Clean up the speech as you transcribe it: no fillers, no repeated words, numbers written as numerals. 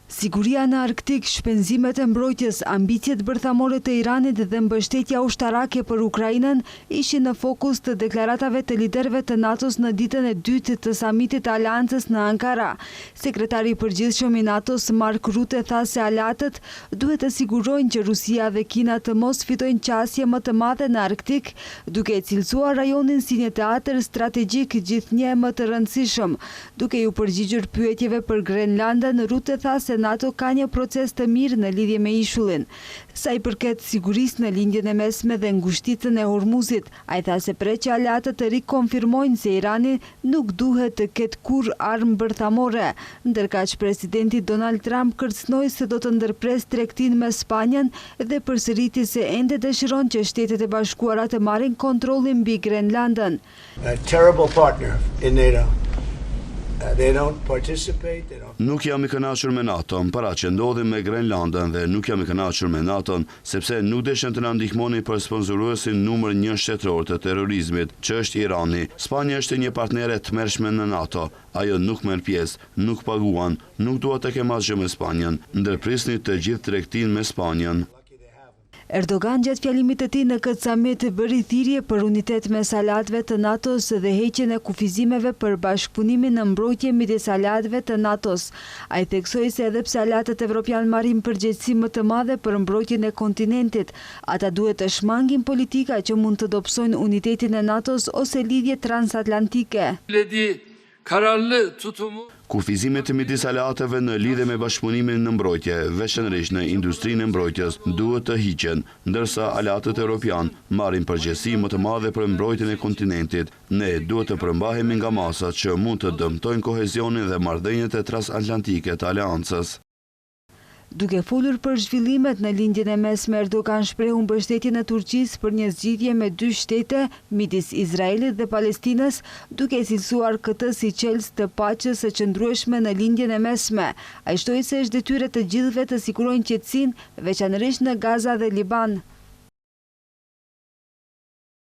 Siguria në Arktik, shpenzimet e mbrojtjes, ambicjet bërthamore të Iranit dhe mbështetja ushtarake për Ukrainën ishin në fokus të deklaratave të liderëve të NATO-s në ditën e dytë të samitit të Aleancës në Ankara. Sekretari i përgjithshëm i NATO-s Mark Rutte tha se aleatët duhet të sigurojnë që Rusia dhe Kina të mos fitojnë qasje më të madhe në Arktik, duke e cilësuar rajonin si një teatër strategjik gjithnjë më të rëndësishëm. Duke u përgjigjur pyetjeve për Grenlandën, Rutte tha se NATO ka një proces të mirë në lidhje me ishullin. Sa i përket sigurisë në lindjen e mesme dhe ngushticën e Hormuzit, ai tha se pret që aleatët të rikonfirmojnë se Irani nuk duhet të ketë kurrë armë bërthamore, ndërkaq presidenti Donald Trump kërcënoi se do të ndërpres tregtinë me Spanjën dhe përsëriti se ende dëshiron që Shtetet e Bashkuara të marrin kontrollin mbi Grenlandën. A terrible partner in NATO. Nuk jam i kënaqur me NATO, para që ndodhi me Grenlandën dhe nuk jam i kënaqur me NATO-n, sepse nuk deshin të na ndihmoni për sponsoruesin numër 1 shtetëror të terrorizmit, që është Irani. Spanja është një partnere të tmerrshme në NATO. Ajo nuk merr pjesë, nuk paguan, nuk dua të kem asgjë me Spanjën. Ndërprisni të gjithë tregtinë me Spanjën. Erdogan gjatë fjalimit të tij në këtë samit bëri thirrje për unitet mes aleatëve të NATO-s dhe heqjen e kufizimeve për bashkëpunimin në mbrojtje midis aleatëve të NATO-s. Ai theksoi se edhe pse aleatët evropian marrin përgjegjësi më të madhe për mbrojtjen e kontinentit, ata duhet të shmangin politika që mund të dobësojnë unitetin e NATO-s ose lidhje transatlantike. Kufizimet midis aleatëve në lidhje me bashkëpunimin në mbrojtje, veçanërisht në industrinë e mbrojtjes, duhet të hiqen, ndërsa aleatët evropian marrin përgjegjësi më të madhe për mbrojtjen e kontinentit. Ne duhet të përmbahemi nga masat që mund të dëmtojnë kohezionin dhe marrëdhëniet e transatlantike të aleancës. Duke folur për zhvillimet në lindjen e mesme, Erdogan shprehu mbështetjen e Turqisë për një zgjidhje me 2 shtete midis Izraelit dhe Palestinës, duke cilësuar këtë si çelës të paqes së qëndrueshme në lindjen e mesme. Ai shtoi se është detyrë të gjithëve të sigurojnë qetësinë, veçanërisht në Gaza dhe Liban.